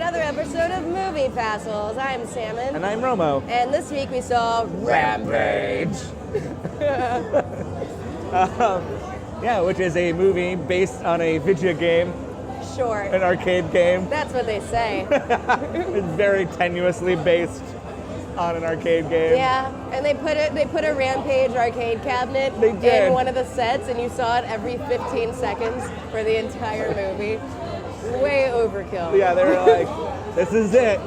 another episode of Movie Passels. I'm Saman. And I'm Romo. And this week we saw Rampage. Yeah, which is a movie based on a video game, Sure. an arcade game. That's what they say. It's very tenuously based on an arcade game. Yeah, and they put a Rampage arcade cabinet They did. in one of the sets, and you saw it every 15 seconds for the entire movie. Way overkill. Yeah, they were like, this is it.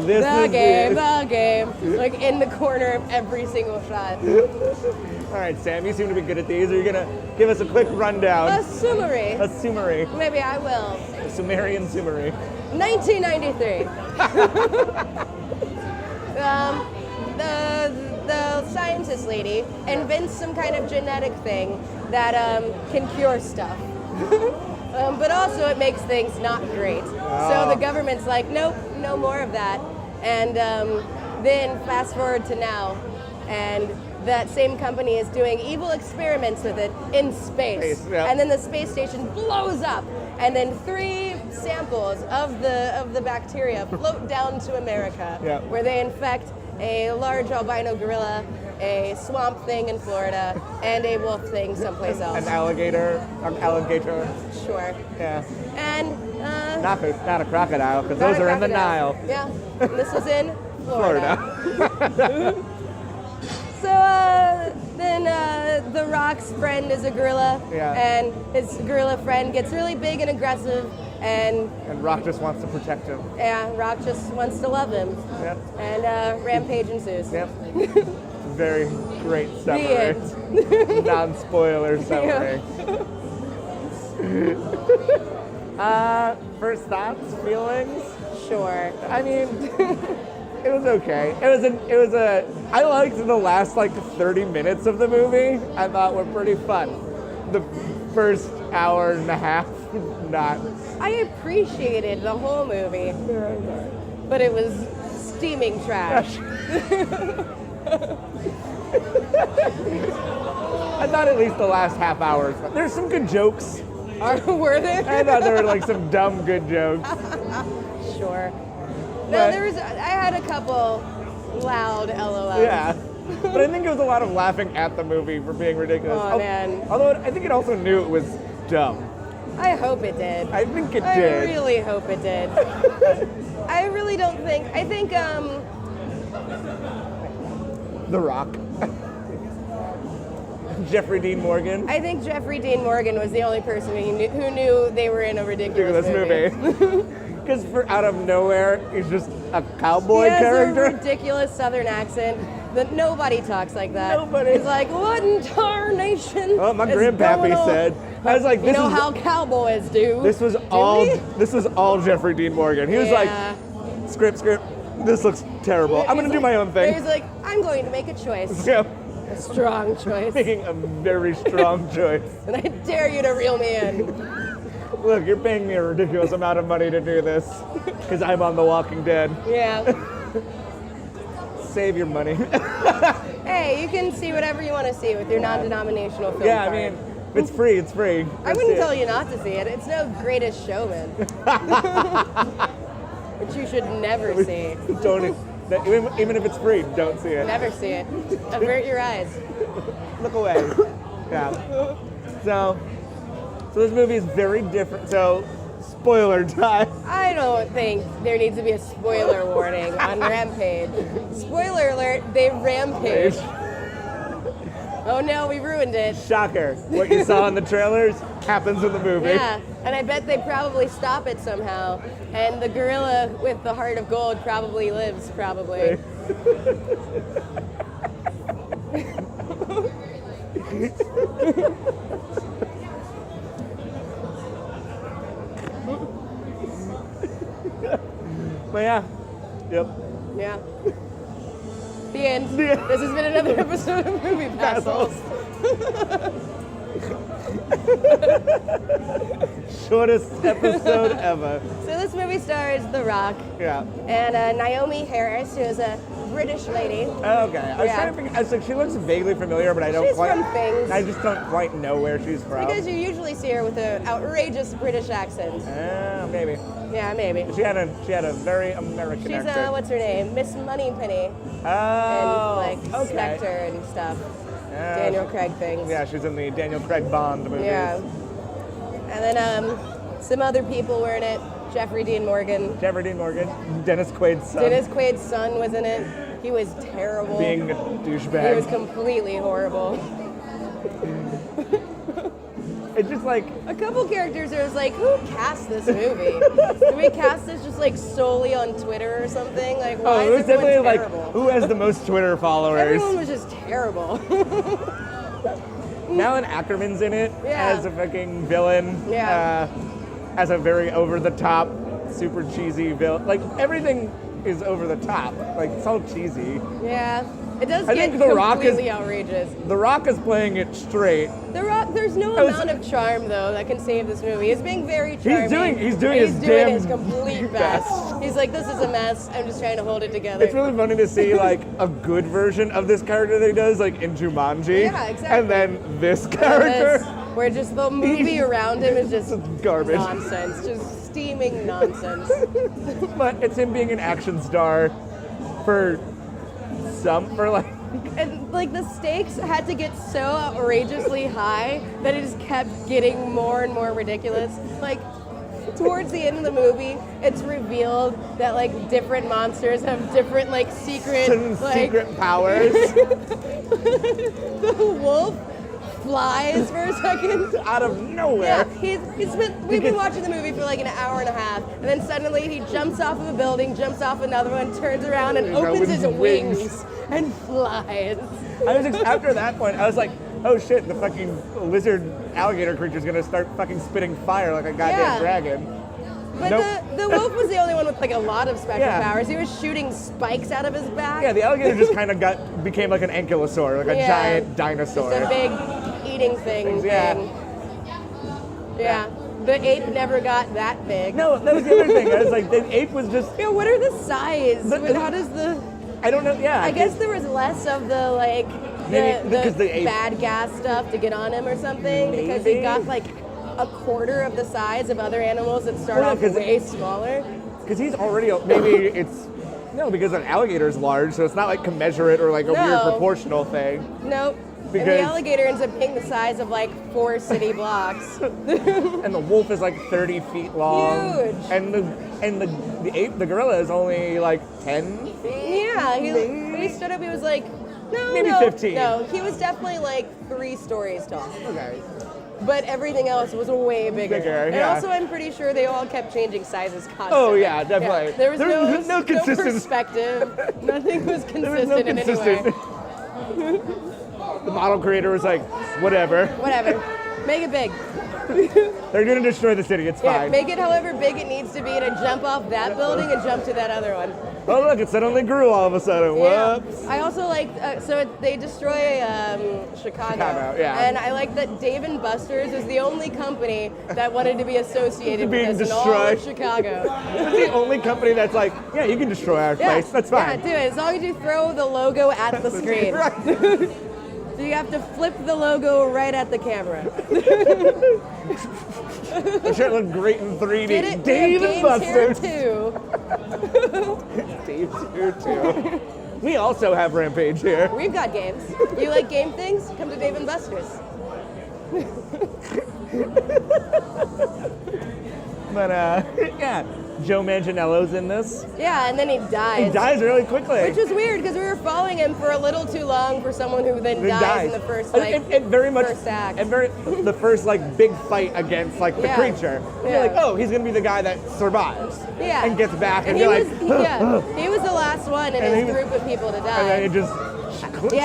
This is The game. Like in the corner of every single shot. All right, Sam, you seem to be good at these. Are you going to give us a quick rundown? A summary. A summary. Maybe I will. A Sumerian summary. 1993. The scientist lady invents some kind of genetic thing that can cure stuff. But also it makes things not great. So the government's like, nope, no more of that. And then fast forward to now, and that same company is doing evil experiments with it in space. Yeah. And then the space station blows up, and then 3 samples of the bacteria float down to America, Yeah. where they infect a large albino gorilla, a swamp thing in Florida, and a wolf thing someplace else. An alligator. Sure. Yeah. And Not a crocodile, because those are in the Nile. Yeah. And this was in Florida. So then The Rock's friend is a gorilla, Yeah. and his gorilla friend gets really big and aggressive, and And Rock just wants to protect him. yeah, Rock just wants to love him, Yep. and Rampage ensues. Yep. Very great The summary. end. Non-spoiler summary. First thoughts, feelings? Sure. I mean, it was okay. I liked the last 30 minutes of the movie. I thought were pretty fun. The first hour and a half, not. I appreciated the whole movie, but it was steaming trash. I thought at least the last half hour was fun. There's some good jokes. Were there? I thought there were some dumb good jokes. Sure. No, But- I had a couple loud LOLs. Yeah. But I think it was a lot of laughing at the movie for being ridiculous. Oh, man. Although I think it also knew it was dumb. I hope it did. I think it I did. really hope it did. I really don't think. I think The Rock. Jeffrey Dean Morgan. I think Jeffrey Dean Morgan was the only person who knew they were in a ridiculous movie. Because out of nowhere, he's just a cowboy He has character. a ridiculous Southern accent that nobody talks like that. Nobody. He's like, what in tarnation? Oh, my is grandpappy going on?" said. I was like, You this know is how cowboys do. this was do all we? this was all Jeffrey Dean Morgan. He was like, Yeah. script. This looks terrible. I'm gonna He's do my own thing. He's like, I'm going to make a choice. Yeah, A strong choice. making a very strong choice. And I dare you to reel me in. Look, you're paying me a ridiculous amount of money to do this because I'm on The Walking Dead. Yeah. Save your money. Hey, you can see whatever you want to see with your non-denominational film Yeah, I card. mean, if it's free, it's free. I wouldn't tell you not to see it. It's no Greatest Showman. Which you should never see. Don't even if it's free, don't see it. Never see it. Avert your eyes. Look away. Yeah. So this movie is very different. So, spoiler time. I don't think there needs to be a spoiler warning on Rampage. Spoiler alert, they rampage. Oh no, we ruined it. Shocker. What you saw in the trailers happens in the movie. Yeah, and I bet they probably stop it somehow. And the gorilla with the heart of gold probably lives, probably. But yeah. Yep. Yeah. The end. Yeah. This has been another episode of Movie Passels. Shortest episode ever. So this movie stars The Rock Yeah. and Naomi Harris, who is a British lady. Okay. I was trying to think. I was like, she looks vaguely familiar, but I don't She's quite. from Things. I just don't quite know where she's from. Because you usually see her with an outrageous British accent. Maybe. Yeah, maybe. She had a very American She's accent. what's her name? Miss Moneypenny. Oh, And like okay. Spectre and stuff. Yeah, Daniel Craig things. Yeah, she's in the Daniel Craig Bond movies. Yeah. And then some other people were in it. Jeffrey Dean Morgan. Dennis Quaid's son. Dennis Quaid's son was in it. He was terrible. Being a douchebag. He was completely horrible. It's just like A couple characters are like, who cast this movie? Did we cast this just like solely on Twitter or something? Like, why it was is everyone definitely terrible? like who has the most Twitter followers. Everyone was just terrible. Now an Ackerman's in it Yeah. as a fucking villain. Yeah. As a very over the top, super cheesy villain. Like everything is over the top. Like it's all cheesy. Yeah. It does I get think The Rock completely outrageous. The Rock is playing it straight. The Rock, there's no amount of charm though that can save this movie. He's being very charming. He's doing and his complete best. best. He's like, this is a mess. I'm just trying to hold it together. It's really funny to see like a good version of this character that he does, like in Jumanji. Yeah, exactly. And then this character. Where just the movie around him is just garbage. nonsense, just steaming nonsense. But it's him being an action star for like. And like the stakes had to get so outrageously high that it just kept getting more and more ridiculous. Like towards the end of the movie, it's revealed that like different monsters have different like secret powers. The wolf flies for a second out of nowhere. Yeah, we've been watching the movie for like an hour and a half, and then suddenly he jumps off of a building, jumps off another one, turns around and opens his wings and flies. After that point, I was like, oh shit, the fucking lizard alligator creature's gonna start fucking spitting fire like a goddamn dragon. But nope. the wolf was the only one with like a lot of special Yeah. powers. He was shooting spikes out of his back. Yeah, the alligator just kind of became like an ankylosaur, like a giant dinosaur. Just a big eating thing. Yeah. The ape never got that big. No, that was the other thing. I was like, the ape was just. Yeah, what are the size? How does the? I don't know. Yeah. I guess there was less of the like the ape, bad gas stuff to get on him or something because he got like a quarter of the size of other animals that start off way smaller. Because he's already maybe it's. No, because an alligator's large, so it's not like commensurate or like a weird proportional thing. Nope. Because and the alligator ends up being the size of like 4 city blocks. And the wolf is like 30 feet long. Huge. And the ape, the gorilla, is only like 10 feet. Yeah, when he stood up, he was like, maybe 15. No, he was definitely like 3 stories tall. Okay. But everything else was way bigger. And yeah. also, I'm pretty sure they all kept changing sizes constantly. Oh yeah, definitely. Yeah. There was no consistency. perspective. Nothing was consistent There was no in any way. The model creator was like, whatever. Whatever. Make it big. They're gonna destroy the city. It's fine. Make it however big it needs to be to jump off that building and jump to that other one. Oh look, it suddenly grew all of a sudden. Yeah. Whoops. I also like they destroy Chicago. Yeah. And I like that Dave & Buster's is the only company that wanted to be associated with this in all of Chicago. It's the only company that's like, yeah, you can destroy our place. That's fine. Yeah, do it as long as you throw the logo at the screen. Right. So you have to flip the logo right at the camera. The shirt looked great in 3D. Did it? Dave & Buster's. Here too. Dave's here too. We also have Rampage here. We've got games. You like game things? Come to Dave & Buster's. But yeah, Joe Manganiello's in this. Yeah, and then he dies. He dies really quickly. Which was weird because we were following him for a little too long for someone who then dies in the first first act. And the first like big fight against like the creature. And you're like, oh, he's gonna be the guy that survives. Yeah. And gets back and he you're was, like, he was the last one in his group of people to die. And then you just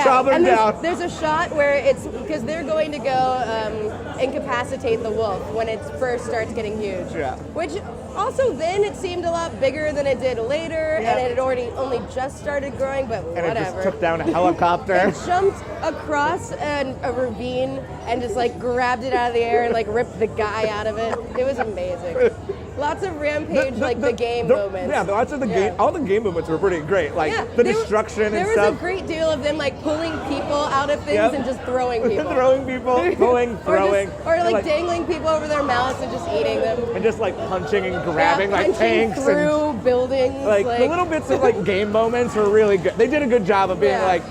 chop him and down. There's a shot where it's because they're going to go incapacitate the wolf when it first starts getting huge. Yeah. Which also then it seemed a lot bigger than it did later, and it had only just started growing. But and whatever. it just took down a helicopter. It jumped across a ravine and just like grabbed it out of the air and like ripped the guy out of it. It was amazing. Lots of Rampage, the game moments. Yeah, lots of the game. All the game moments were pretty great. Like the destruction and stuff. There was a great deal of them like pulling people out of things and just throwing people. Throwing people, pulling, throwing. Or like dangling people over their mouths and just eating them. And just like punching and grabbing like tanks through and buildings. Like the little bits of like game moments were really good. They did a good job of being like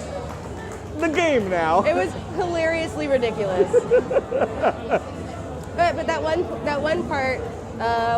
the game now. It was hilariously ridiculous. but that one part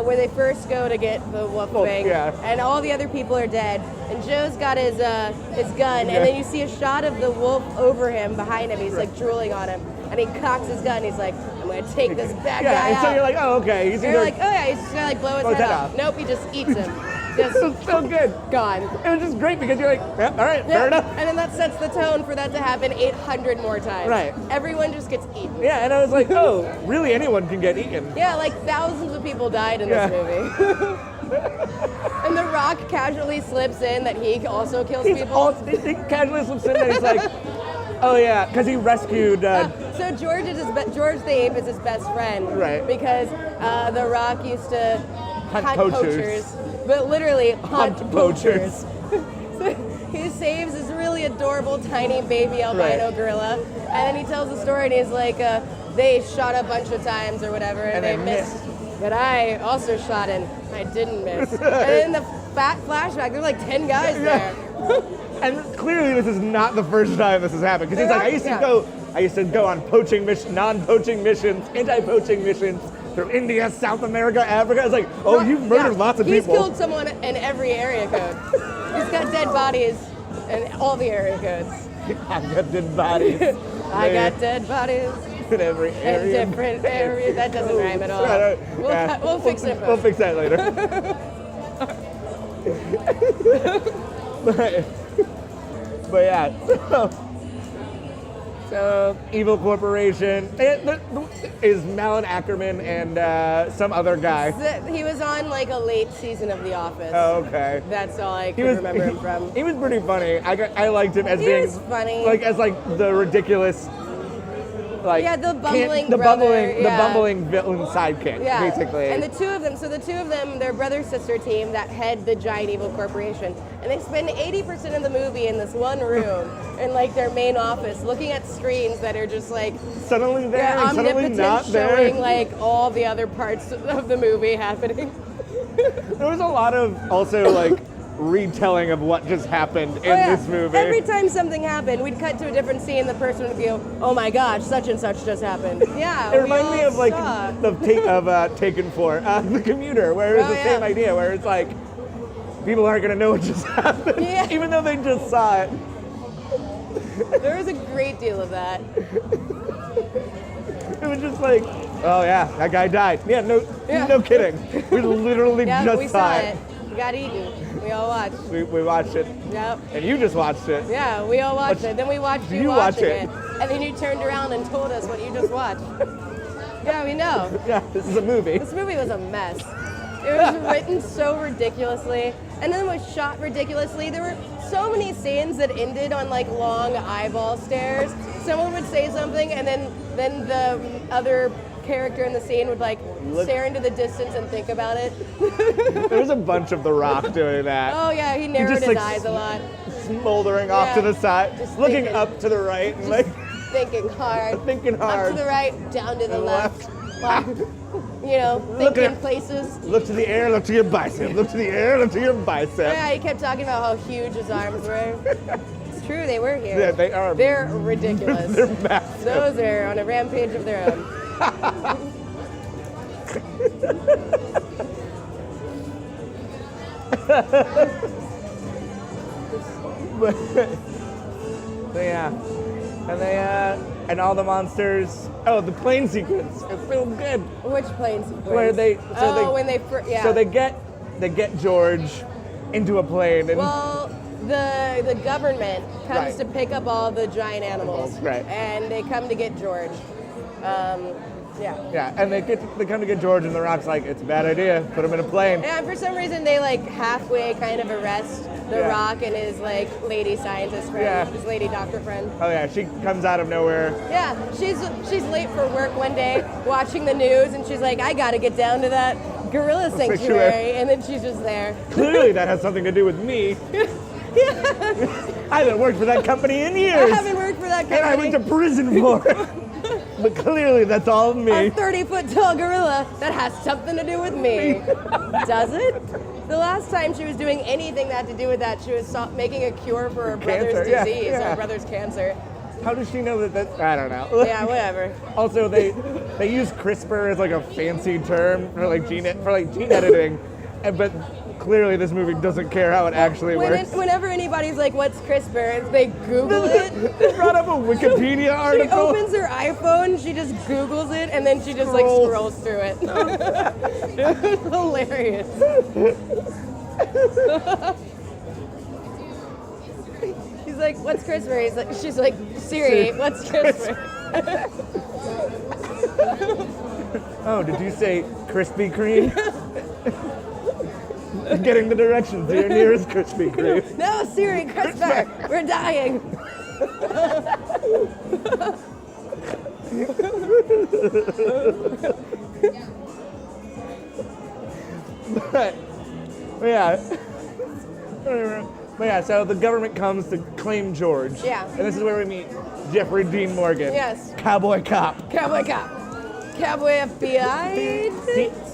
where they first go to get the wolf thing, and all the other people are dead, and Joe's got his gun, and then you see a shot of the wolf over him, behind him. He's like drooling on him, and he cocks his gun. He's like, "I'm gonna take this bad guy and out." So you're like, "Oh, okay." He's like, "Oh yeah, he's just gonna like blow his head off." Nope, he just eats him. Just it was so good. Gone. It was just great because you're like, all right, fair enough. And then that sets the tone for that to happen 800 more times. Right. Everyone just gets eaten. Yeah, and I was like, oh, really anyone can get eaten. Yeah, like thousands of people died in this movie. And The Rock casually slips in that he also kills people. He casually slips in and he's like, oh yeah, because he rescued... so George the Ape is his best friend. Right. Because The Rock used to hunt poachers. But literally hunt poachers. So he saves this really adorable tiny baby albino gorilla, and then he tells the story and he's like, they shot a bunch of times or whatever and they missed. But I also shot and I didn't miss. And in the flashback, there were like 10 guys there. And clearly this is not the first time this has happened, because he's like, I used to go on non-poaching missions, anti-poaching missions, through India, South America, Africa. It's like, oh, you've murdered lots of people. He's killed someone in every area code. He's got dead bodies in all the area codes. I've got dead bodies. I got dead bodies. In every area. In different areas. That doesn't rhyme at all. We'll fix it. We'll fix that later. but yeah. So, Evil Corporation is Malin Ackerman and some other guy. He was on like a late season of The Office. Oh, okay. That's all I can remember him from. He was pretty funny. I liked him as he being was funny. Like as like the ridiculous, like the bumbling the brother, bumbling villain sidekick, basically. And the two of them, they're brother-sister team that head the giant evil corporation, and they spend 80% of the movie in this one room, in like their main office, looking at screens that are just like suddenly there, and suddenly not there, showing like all the other parts of the movie happening. There was a lot of also like retelling of what just happened in this movie. Every time something happened, we'd cut to a different scene. The person would go, "Oh my gosh, such and such just happened." Yeah, it reminded me of like Taken 4, The Commuter, where it was the same idea, where it's like people aren't gonna know what just happened, even though they just saw it. There was a great deal of that. It was just like, oh yeah, that guy died. Yeah, no kidding. We literally just saw it. We got eaten. We all watched. We watched it. Yep. And you just watched it. Yeah, we all watched it. Then we watched you watching it. And then you turned around and told us what you just watched. Yeah, we know. Yeah, this is a movie. This movie was a mess. It was written so ridiculously, and then it was shot ridiculously. There were so many scenes that ended on like long eyeball stares. Someone would say something, and then the other character in the scene would like stare into the distance and think about it. There was a bunch of The Rock doing that. Oh yeah, he narrowed his eyes a lot. Smoldering off to the side, looking up to the right, and like thinking hard. Up to the right, down to the left. Thinking places. Look to the air, look to your bicep. Look to the air, look to your bicep. Yeah, he kept talking about how huge his arms were. It's true, they were huge. Yeah, they are. They're ridiculous. They're massive. Those are on a rampage of their own. And all the monsters. Oh, the plane sequence. It's so good. Which plane sequence? Where they get George into a plane. And well, the government comes to pick up all the giant animals. Right. And they come to get George. Yeah. And they come to get George, and The Rock's like, it's a bad idea. Put him in a plane. Yeah, and for some reason they like halfway kind of arrest The Rock and his like lady scientist friend, his lady doctor friend. Oh yeah, she comes out of nowhere. Yeah, she's late for work one day, watching the news, and she's like, I gotta get down to that gorilla sanctuary, and then she's just there. Clearly that has something to do with me. I haven't worked for that company in years. I haven't worked for that company. And I went to prison for it. But clearly that's all me. A 30-foot tall gorilla, that has something to do with me. Does it? The last time she was doing anything that had to do with that, she was making a cure for her brother's disease, her brother's cancer. How does she know that? I don't know. Yeah, whatever. Also, they use CRISPR as like a fancy term for like gene editing, but clearly this movie doesn't care how it actually works. Whenever anybody's like, "What's CRISPR?" they Google it. They brought up a Wikipedia article. She opens her iPhone, she just Googles it, and then she just like scrolls through it. It's hilarious. He's like, "What's CRISPR?" She's like, "Siri, what's CRISPR?" Oh, did you say Krispy Kreme? Getting the directions to your nearest Krispy Kreme. No, Siri, CRISPR, we're dying. But yeah, so the government comes to claim George. Yeah. And this is where we meet Jeffrey Dean Morgan. Yes. Cowboy cop. Cowboy cop. Cowboy FBI.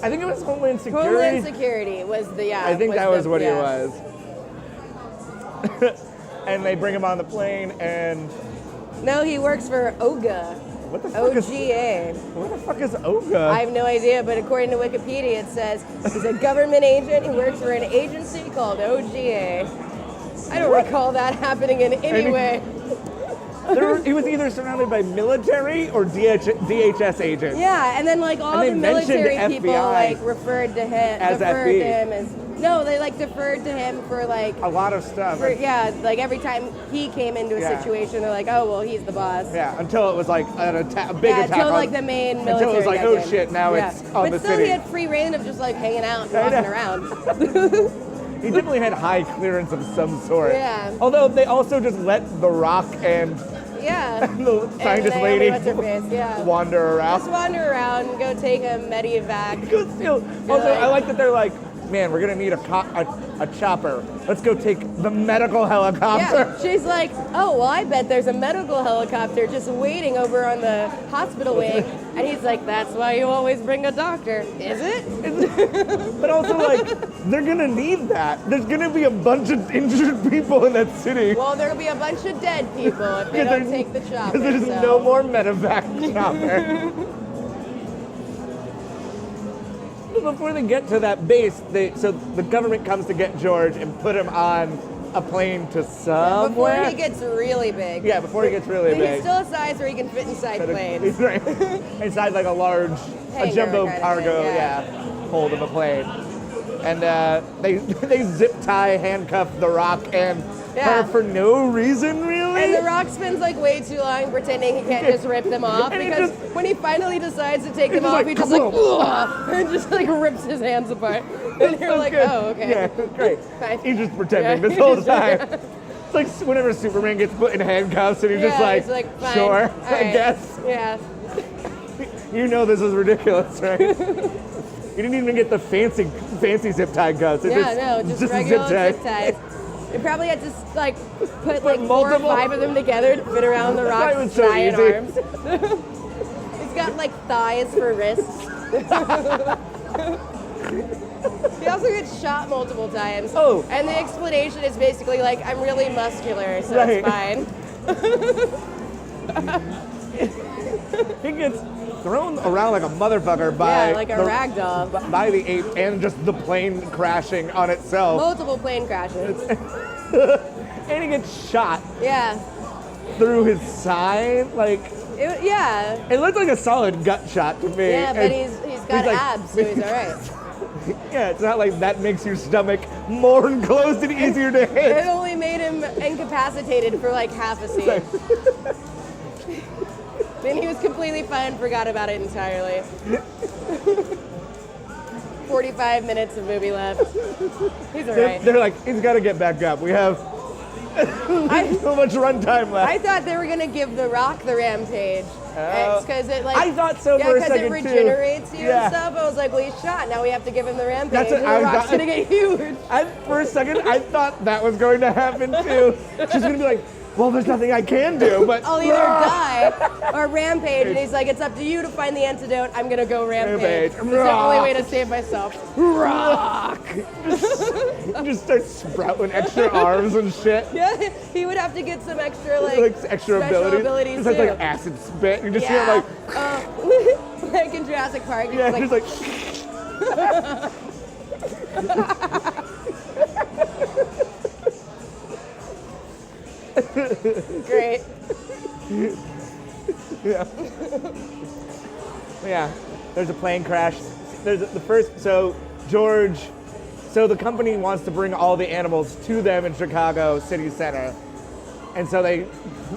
I think it was Homeland Security. Homeland Security was the I think that was what he was. And they bring him on the plane, and no, he works for OGA. What the fuck OGA. What the fuck is OGA? I have no idea, but according to Wikipedia, it says he's a government agent. He works for an agency called OGA. I don't recall that happening in any way. He was either surrounded by military or DHS agents. Yeah, and then like all the military people like referred to him as no, they like deferred to him for like a lot of stuff. Like every time he came into a situation, they're like, oh well, he's the boss. Yeah, until it was like a big attack. Until like the main military. Until it was like, oh shit, now it's on the city. But still, he had free reign of just like hanging out and walking around. He definitely had high clearance of some sort. Yeah. Although they also just let The Rock and the scientist lady wander around. Just wander around, go take a medevac. Also, I like that they're like, man, we're gonna need a chopper. Let's go take the medical helicopter. Yeah, she's like, oh, well, I bet there's a medical helicopter just waiting over on the hospital wing. And he's like, that's why you always bring a doctor. Is it? But also, like, they're gonna need that. There's gonna be a bunch of injured people in that city. Well, there'll be a bunch of dead people if they don't take the chopper. Because there's no more medevac chopper. Before they get to that base, so the government comes to get George and put him on a plane to somewhere. Before he gets really big. Yeah, before he gets really big. He's still a size where he can fit inside planes. He's right. Inside like a jumbo cargo, hold of a plane. And they zip tie, handcuff The Rock and her for no reason, really. And The Rock spends like way too long pretending he can't just rip them off, because when he finally decides to take them off, he just and just like rips his hands apart. And you're like, oh, okay. Yeah, great. He's just pretending this whole time. It's like whenever Superman gets put in handcuffs and he's just like fine. Sure, right. I guess. Yeah. You know this is ridiculous, right? You didn't even get the fancy zip tie cuffs. Just regular zip ties. They probably had to like put like 4 or 5 of them together to fit around The Rock's giant arms. He's got like thighs for wrists. He also gets shot multiple times. Oh. And the explanation is basically like, I'm really muscular, so it's fine. He gets thrown around like a motherfucker by like a rag doll. By the ape and just the plane crashing on itself. Multiple plane crashes. And he gets shot. Yeah. Through his side, like. It looked like a solid gut shot to me. Yeah, but he's got abs, so he's all right. Yeah, it's not like that makes your stomach more enclosed and easier to hit. It only made him incapacitated for like half a scene. Then he was completely fine, forgot about it entirely. 45 minutes of movie left. He's all right. They're like, he's got to get back up. We have so much runtime left. I thought they were gonna give The Rock the Rampage, because it like. I thought so for a second too. Yeah, because it regenerates you and stuff. I was like, well, he's shot. Now we have to give him the Rampage. That's what and The Rock's gonna get huge. For a second, I thought that was going to happen too. She's gonna be like, well, there's nothing I can do, but I'll either die or Rampage. And he's like, it's up to you to find the antidote. I'm gonna go Rampage. It's the only way to save myself. Rock! just start sprouting extra arms and shit. Yeah, he would have to get some extra extra abilities. Just like acid spit. You just hear like like in Jurassic Park. Yeah, just like Great. Yeah. Yeah. There's a plane crash. There's the first. So George. So the company wants to bring all the animals to them in Chicago City Center, and so they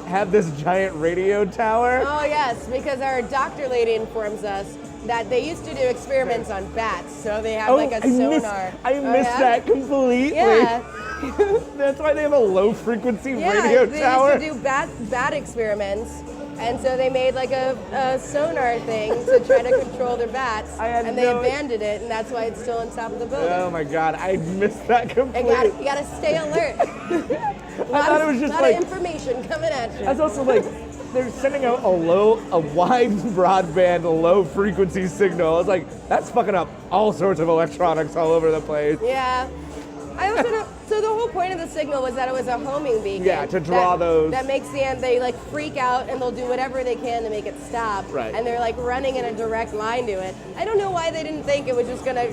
have this giant radio tower. Oh yes, because our doctor lady informs us that they used to do experiments on bats, so they have like a sonar. I missed that completely. Yeah. That's why they have a low frequency radio tower. They used to do bat experiments, and so they made like a sonar thing to try to control their bats, and they abandoned it, and that's why it's still on top of the building. Oh my god, I missed that completely. You gotta stay alert. I thought it was just lot of information coming at you. That's also like they're sending out a wide broadband, low frequency signal. It's like that's fucking up all sorts of electronics all over the place. Yeah. I also know. So the whole point of the signal was that it was a homing beacon. Yeah, to draw those. That makes they like freak out and they'll do whatever they can to make it stop. Right. And they're like running in a direct line to it. I don't know why they didn't think it was just gonna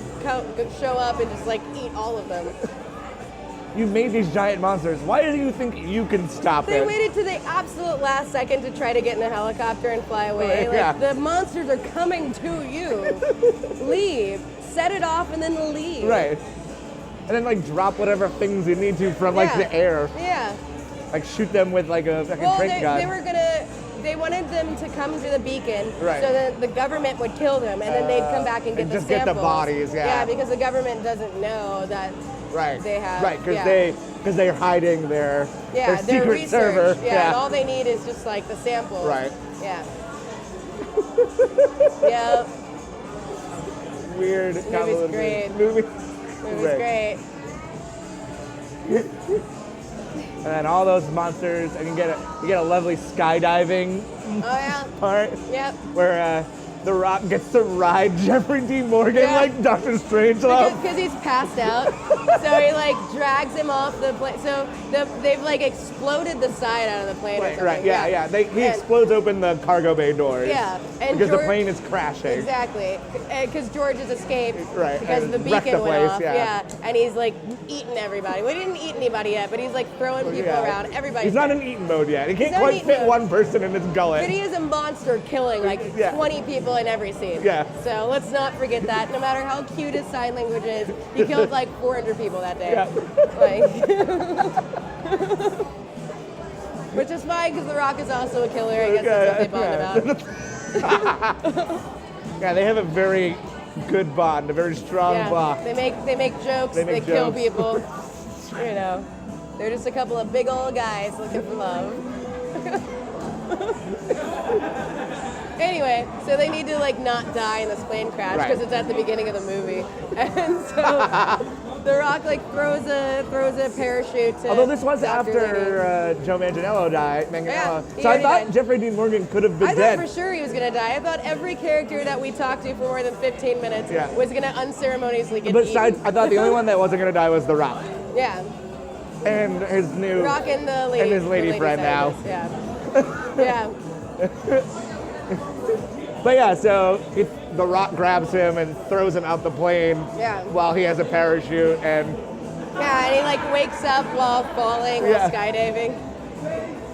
show up and just like eat all of them. You made these giant monsters. Why do you think you can stop it? They waited to the absolute last second to try to get in a helicopter and fly away. The monsters are coming to you. Leave. Set it off and then leave. Right. And then like drop whatever things you need to from like the air. Yeah. Like shoot them with like a fucking trank gun. They wanted them to come to the beacon so right. that the government would kill them and then they'd come back and get the samples. Get the bodies, Yeah, because the government doesn't know that they have. Right, because they're hiding their secret research. server. Yeah, and all they need is just like the samples. Right. Yeah. Yeah. Weird. Movie's great. Movie's great. And then all those monsters, and you get a lovely skydiving part. Yep. Where The Rock gets to ride Jeffrey D. Morgan like Dr. Strangelove. Because he's passed out. So he like drags him off the plane. So they've like exploded the side out of the plane or something. Right, yeah. He explodes open the cargo bay doors. Yeah. Because the plane is crashing. Exactly. Because George has escaped. Right. Because the beacon went off. Yeah. And he's like eating everybody. Well, he didn't eat anybody yet, but he's like throwing people around. Everybody. He's not in eating mode yet. He can't quite fit one person in his gullet. But he is a monster killing like 20 people in every scene. Yeah. So let's not forget that. No matter how cute his sign language is, he killed like 400 people that day. Yeah. Which is fine because The Rock is also a killer. I guess that's what they bond about. Yeah, they have a very good bond, a very strong bond. They make jokes. They kill people. You know, they're just a couple of big old guys looking for love. Anyway, so they need to like not die in this plane crash because it's at the beginning of the movie, and so The Rock like throws a parachute to. Although this was Dr. after Joe Manganiello died, so I thought died. Jeffrey Dean Morgan could have been dead. I thought for sure he was gonna die. I thought every character that we talked to for more than 15 minutes was gonna unceremoniously get eaten. I thought the only one that wasn't gonna die was The Rock. Yeah. And his new. Rock and the lady. And his lady friend now. Yeah. Yeah. But yeah, so The Rock grabs him and throws him out the plane while he has a parachute and... Yeah, and he like wakes up while falling, while skydiving.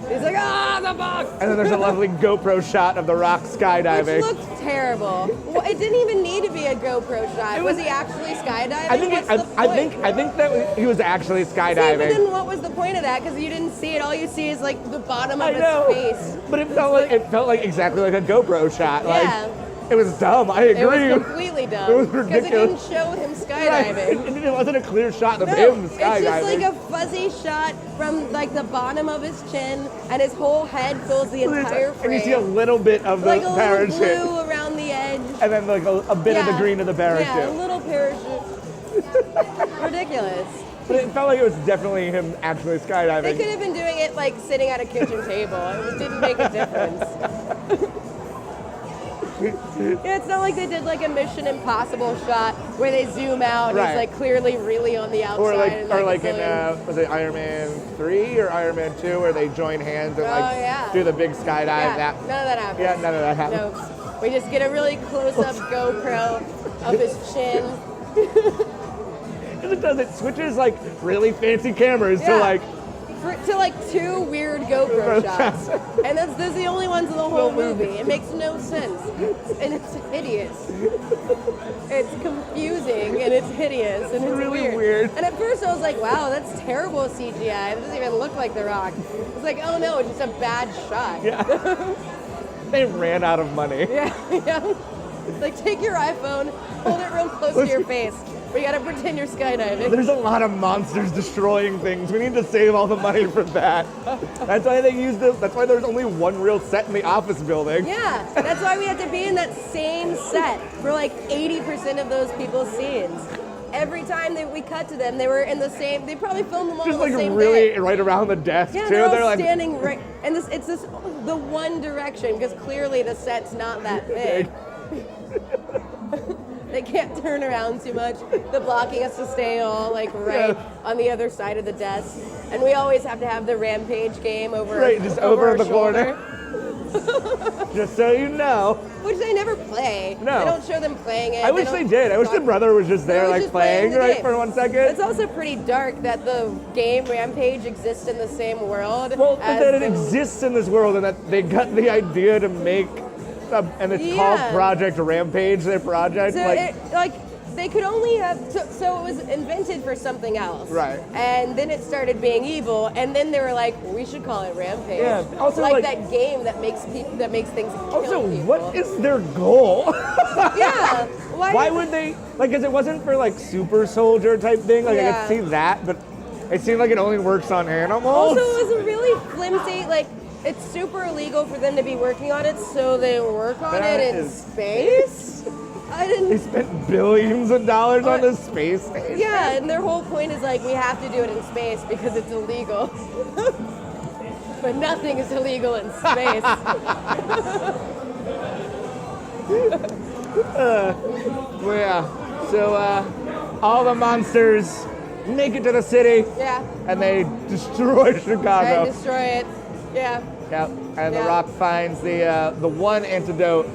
He's like, the box! And then there's a lovely GoPro shot of The Rock skydiving. Which looked terrible. Well, it didn't even need to be a GoPro shot. Was he actually skydiving? I think that he was actually skydiving. But then what was the point of that? Because you didn't see it. All you see is like the bottom of his face. But it felt like exactly like a GoPro shot. Yeah. Like, it was dumb. I agree. It was completely dumb. It was ridiculous. Because it didn't show him skydiving. Right. It wasn't a clear shot of him skydiving. It's just like a fuzzy shot from like the bottom of his chin, and his whole head fills the entire frame. And you see a little bit of the parachute. Like a little blue around the edge. And then like a bit of the green of the parachute. Yeah, a little parachute. Ridiculous. But it felt like it was definitely him actually skydiving. They could have been doing it like sitting at a kitchen table. It didn't make a difference. Yeah, it's not like they did like a Mission Impossible shot where they zoom out and it's like clearly really on the outside. Or like in was it Iron Man 3 or Iron Man 2 where they join hands and do the big skydive? Yeah, none of that happens. Yeah, none of that happens. No, we just get a really close-up GoPro of his chin. Because it switches like really fancy cameras to like two weird GoPro shots, and those are the only ones in the whole movie. It makes no sense, and it's hideous. It's confusing and it's hideous and it's really weird. And at first I was like, "Wow, that's terrible CGI. It doesn't even look like The Rock." It's like, "Oh no, it's just a bad shot." Yeah. They ran out of money. Yeah. Like, take your iPhone, hold it real close to your face. We gotta pretend you're skydiving. There's a lot of monsters destroying things. We need to save all the money for that. That's why they used it. That's why there's only one real set in the office building. Yeah, that's why we had to be in that same set for like 80% of those people's scenes. Every time that we cut to them, they were in the same. They probably filmed them all just the same really day. Right around the desk too. They're all standing right, and it's the one direction because clearly the set's not that big. They can't turn around too much. The blocking has to stay all like on the other side of the desk, and we always have to have the Rampage game over just over the shoulder. corner. Just so you know. Which they never play. No. They don't show them playing it. I wish they did. I wish the brother was just there like playing the for 1 second. It's also pretty dark that the game Rampage exists in the same world. Well, but that it exists in this world and that they got the idea to make and it's called Project Rampage, their project. So they could only have, so it was invented for something else. Right. And then it started being evil, and then they were like, we should call it Rampage. Yeah. Also, like that game that makes things kill people. What is their goal? Yeah. Why would they, because it wasn't for super soldier type thing, I could see that, but it seemed like it only works on animals. Also, it was a really flimsy, it's super illegal for them to be working on it, so they work on it in space? They spent billions of dollars on this space station. Yeah, and their whole point is we have to do it in space because it's illegal. But nothing is illegal in space. So all the monsters make it to the city. Yeah. And they destroy Chicago. And destroy it. Yeah. Yep. And The Rock finds the one antidote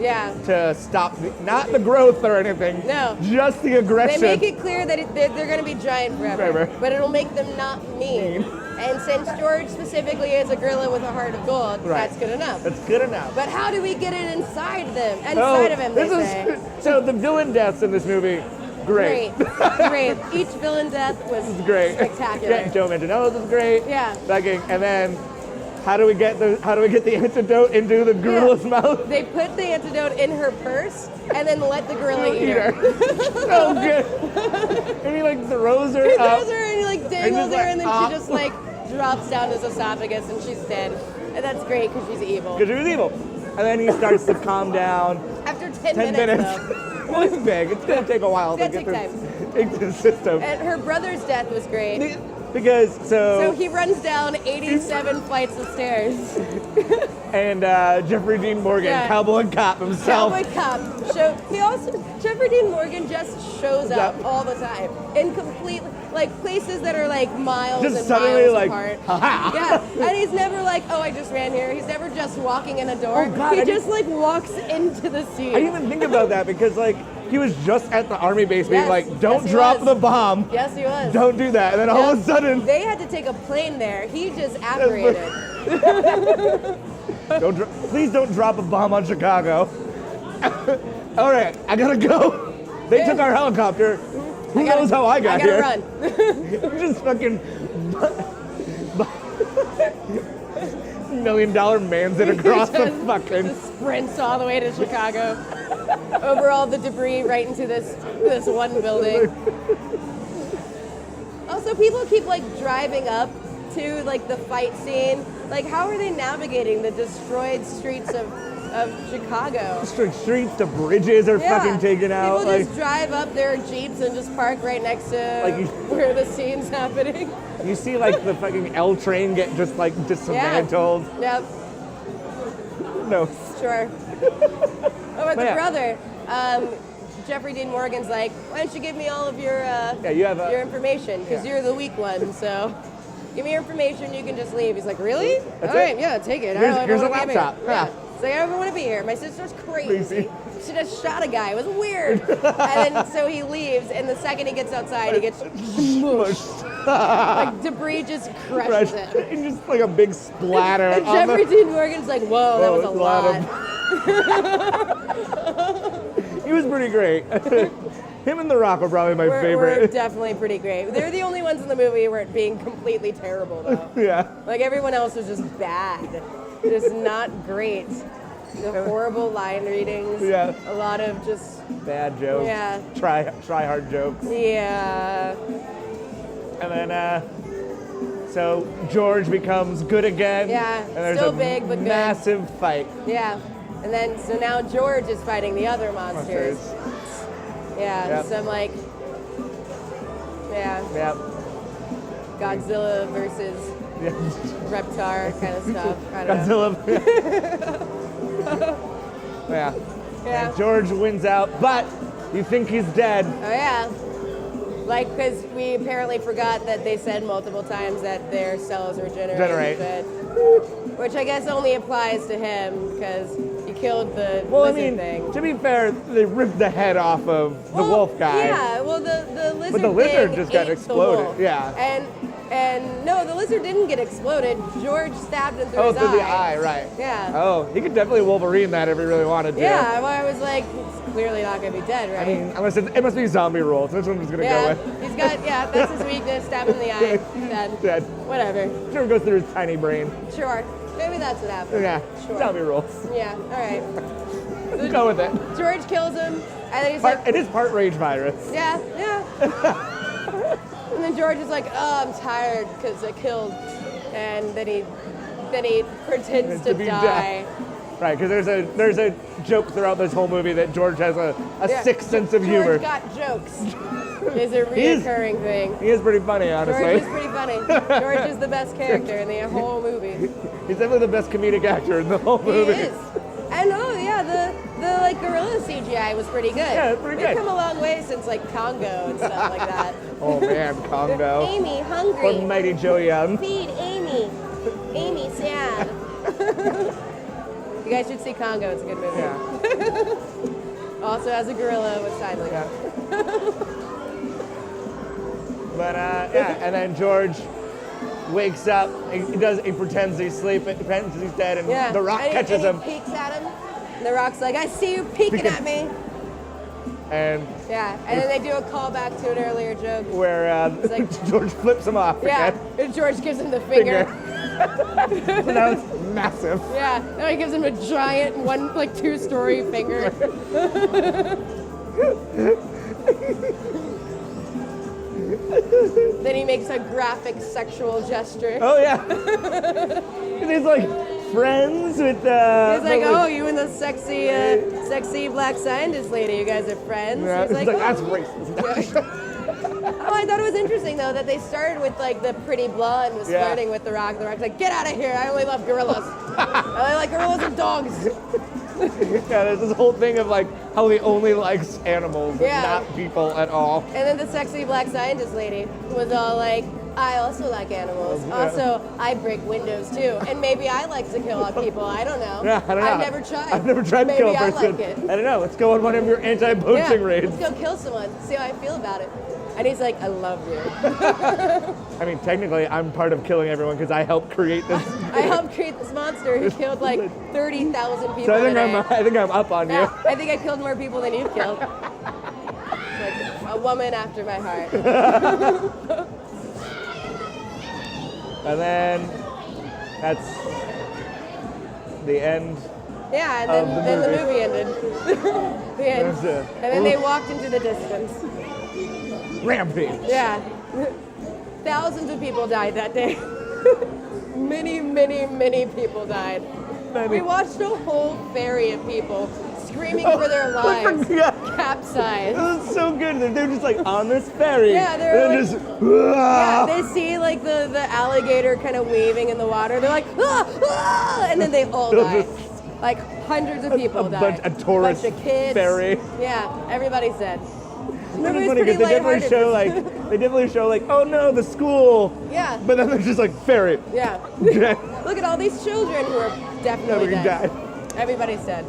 to stop not the growth or anything. No. Just the aggression. They make it clear that they're going to be giant forever. But it'll make them not mean. And since George specifically is a gorilla with a heart of gold, that's good enough. That's good enough. But how do we get it inside them? Inside of him, they say. So the villain deaths in this movie, great. Great. Each villain death was great. Spectacular. Yeah, Joe Manganiello's was great. Yeah. And then how do we get the antidote into the gorilla's mouth? They put the antidote in her purse and then let the gorilla eat her. So good. And he throws her up. He throws her and he dangles her and then she just drops down his esophagus and she's dead. And that's great because she's evil. Because she was evil. And then he starts to calm down. After 10 minutes. Though. Well, it's big. It's going to take a while to get into the system. And her brother's death was great. Because So he runs down 87 flights of stairs. And Jeffrey Dean Morgan, cowboy cop himself. Cowboy cop. Jeffrey Dean Morgan just shows up all the time in complete places that are miles just and suddenly miles apart. Ha-ha. Yeah, and he's never oh, I just ran here. He's never just walking in a door. Oh, God, he just walks into the scene. I didn't even think about that because he was just at the army base being Yes, like, don't yes, he drop was. the bomb. Yes, he was. Don't do that. And then all of a Yep. sudden, They had to take a plane there. He just apparated. please don't drop a bomb on Chicago. All right, I gotta go. They took our helicopter. Who knows how I got here? I gotta run. Just fucking $1 million manzing across the fucking. Just sprints all the way to Chicago. Over all the debris right into this one building. Also, people keep like driving up to like the fight scene. Like, how are they navigating the destroyed streets of Chicago? Streets to bridges are fucking taken out. People just drive up their Jeeps and just park right next to where the scene's happening. You see like the fucking L train get just like dismantled. Yeah. Yep. No. Sure. Oh, but the brother, Jeffrey Dean Morgan's like, why don't you give me all of your your information, because you're the weak one, so give me your information, you can just leave. He's like, really? All right, yeah, take it. Here's a laptop. Yeah. He's like, I don't want to be here. My sister's crazy. She just shot a guy. It was weird. And then so he leaves, and the second he gets outside, he gets smushed. Like debris just crushes him. And just like a big splatter. And Jeffrey Dean Morgan's like, whoa, that was a lot. He was pretty great. Him and The Rock were probably my favorite. We're definitely pretty great. They're the only ones in the movie who weren't being completely terrible, though. Yeah. Like, everyone else was just bad. Just not great. The horrible line readings. Yeah. A lot of just... bad jokes. Yeah. Try hard jokes. Yeah. And then, so George becomes good again. Yeah, And there's still a big, but good. massive fight. Yeah. And then, so now George is fighting the other monsters. Yeah, Yep. some like... Yeah. Yep. Godzilla versus Yeah. Reptar kind of stuff. I don't know. Godzilla. Yeah. Yeah. And George wins out, but you think he's dead. Oh, yeah. Like, because we apparently forgot that they said multiple times that their cells regenerate. But, which I guess only applies to him because he killed the lizard thing. To be fair, they ripped the head off of the wolf guy. Yeah, well, the lizard But the lizard thing just got ate exploded. the wolf. Yeah. And no, the lizard didn't get exploded. George stabbed him through his through eye. the eye, right. Yeah. Oh, he could definitely Wolverine that if he really wanted to. Yeah, well, I was like, he's clearly not going to be dead, right? I mean, unless it must be zombie rules. That's what I'm just going to go with. He's got, that's his weakness. Stab him in the eye. Dead. Dead. Whatever. Sure goes through his tiny brain. Sure. Maybe that's what happened. Yeah. Sure. Zombie rules. Yeah, all right. Go with it. George kills him, and then he's like, It is part rage virus. yeah. And then George is like, oh, I'm tired because I killed. And then he pretends to be die. dead. Right, because there's a joke throughout this whole movie that George has a sick sense of humor. George got jokes. Is a reoccurring thing. He is pretty funny, honestly. George is pretty funny. George is the best character in the whole movie. He's definitely the best comedic actor in the whole movie. He is. And the like gorilla CGI was pretty good. Yeah, it's pretty good. We've come a long way since like Congo and stuff like that. Oh man, Congo. Amy, hungry. Or Mighty Joe Young. Feed Amy. Amy, sad. You guys should see Congo. It's a good movie. Yeah. Also has a gorilla with side legs. Yeah. But and then George wakes up. He pretends he's sleeping. He pretends he's dead, and The Rock catches him. He peeks at him. And The Rock's like, I see you peeking at me. And then they do a callback to an earlier joke where like, George flips him off. Yeah, again. and George gives him the finger. So that was massive. Yeah, now he gives him a giant 2-story finger. Then he makes a graphic sexual gesture. Oh yeah. And he's like friends with. He's like, oh, you and the sexy black scientist lady, you guys are friends. Yeah, He's like, that's oh. racist. Oh, I thought it was interesting though that they started with like the pretty blonde was flirting with The Rock. The Rock's like, get out of here! I only love gorillas. I only like gorillas and dogs. Yeah, there's this whole thing of like how he only likes animals, Yeah. not people at all. And then the sexy black scientist lady was all like, I also like animals. Also, I break windows too, and maybe I like to kill people. I don't know. Yeah, I don't know. I've never tried. I've never tried to maybe kill a I person. like it. I don't know. Let's go on one of your anti-poaching raids. Let's go kill someone. See how I feel about it. And he's like, I love you. I mean, technically, I'm part of killing everyone because I helped create this. I helped create this monster who killed like 30,000 people. So today. I think I'm up on you. Yeah, I think I killed more people than you've killed. Like a woman after my heart. And then that's the end. Yeah, and then the movie ended. The end. And then they walked into the distance. Rampage. Yeah. Thousands of people died that day. Many people died. We watched a whole ferry of people screaming for their lives, capsized. It was so good. They're just like on this ferry. Yeah, they're like, just. yeah, they see like the alligator kind of waving in the water. They're like, ah, ah, and then they all die. Like hundreds of people died. A tourist bunch of kids. ferry. Yeah, everybody's dead. It's funny because they definitely show like, oh no, the school. Yeah. But then they're just like ferry. Yeah. Look at all these children who are definitely dead. Everybody's dead.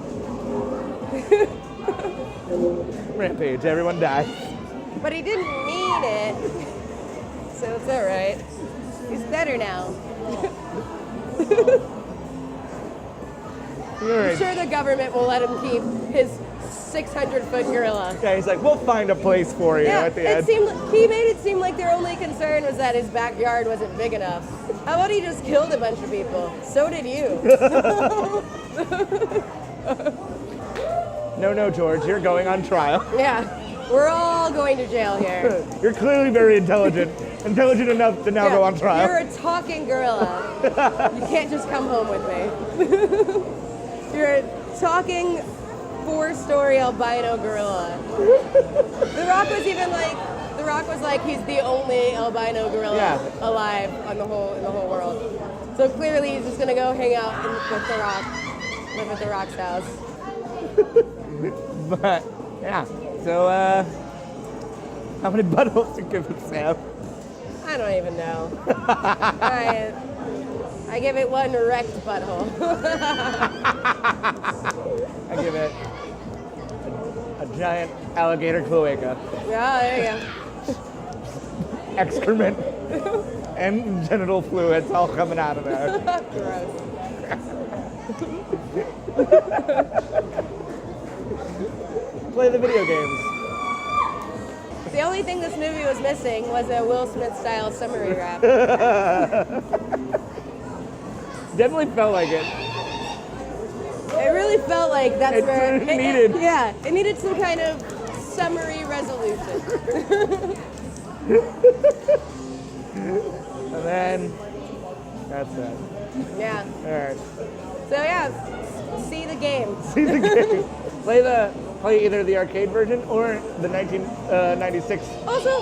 Rampage, everyone died. But he didn't mean it. So it's alright. He's better now. I'm sure the government will let him keep his 600-foot gorilla. Yeah, he's like, we'll find a place for you at the end. He made it seem like their only concern was that his backyard wasn't big enough. How about he just killed a bunch of people? So did you. No, George, you're going on trial. Yeah, we're all going to jail here. You're clearly very intelligent. Intelligent enough to now go on trial. You're a talking gorilla. You can't just come home with me. You're a talking 4-story albino gorilla. The Rock was like, he's the only albino gorilla alive in the whole world. So clearly he's just gonna go hang out with The Rock, live at The Rock's house. But yeah, so how many buttholes do you give it, Sam? I don't even know. I give it one wrecked butthole. I give it a giant alligator cloaca. Yeah, there you go. Excrement and genital fluids all coming out of there. Gross. Play the video games. The only thing this movie was missing was a Will Smith-style summary rap. Definitely felt like it. It really felt like that's where it needed. It needed some kind of summary resolution. And then that's it. Yeah. All right. So yeah, see the game. See the game. Play either the arcade version or the 1996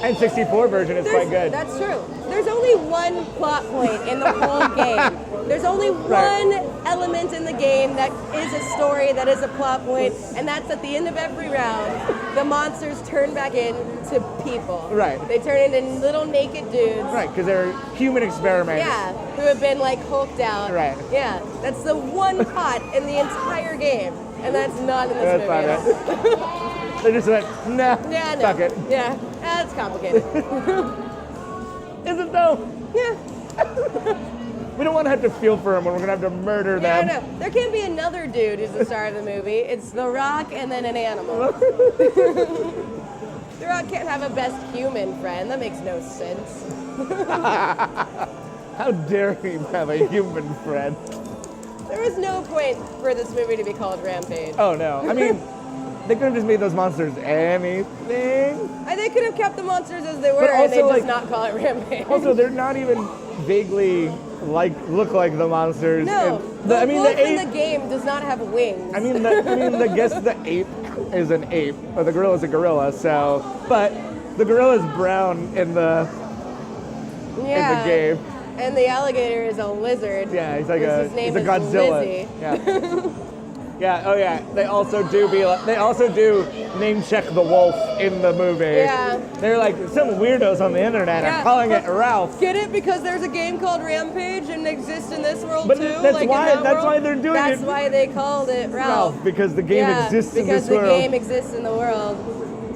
and 64 version is quite good. That's true. There's only one plot point in the whole game. There's only one element in the game that is a story, that is a plot point, and that's at the end of every round, the monsters turn back into people. Right. They turn into little naked dudes. Right, because they're human experiments. Yeah, who have been like hulked out. Right. Yeah, that's the one plot in the entire game, and that's not in this movie at all. They just went, nah, fuck it. Yeah, that's complicated. Is it though? Yeah. We don't want to have to feel for them when we're going to have to murder them. No. There can't be another dude who's the star of the movie. It's The Rock and then an animal. The Rock can't have a best human friend. That makes no sense. How dare he have a human friend? There was no point for this movie to be called Rampage. Oh, no. I mean, they could have just made those monsters anything. They could have kept the monsters as they were and they just not call it Rampage. Also, they're not even vaguely look like the monsters. No, the wolf in the game does not have wings. I guess the ape is an ape, or the gorilla is a gorilla. So, but the gorilla is brown in the game. And the alligator is a lizard. Yeah, he's a his name is Godzilla. Lizzie. Yeah. Yeah, oh yeah. They also do name check the wolf in the movie. Yeah. They're like, some weirdos on the internet are calling it Ralph. Get it? Because there's a game called Rampage and exists in this world But too. that's like why in that world. why they're doing it. That's why they called it Ralph. Because the game exists in this world. Because the game exists in the world.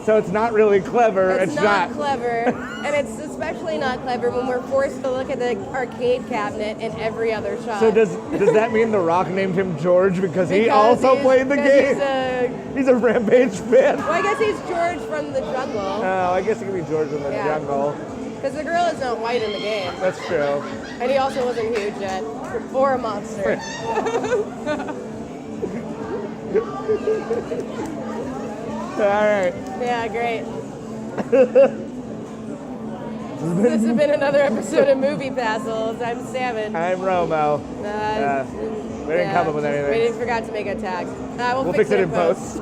So it's not really clever. It's not clever. And it's especially not clever when we're forced to look at the arcade cabinet in every other shot. So does that mean The Rock named him George because he also played the game? He's a Rampage fan. Well, I guess he's George from the jungle. Oh, I guess he could be George from the jungle. Because the girl is not white in the game. That's true. And he also wasn't huge yet. Or a monster. All right. Yeah, great. This has been another episode of Movie Passels. I'm Saman. I'm Romo. We didn't come up with anything. We forgot to make a tag. We'll fix it in post.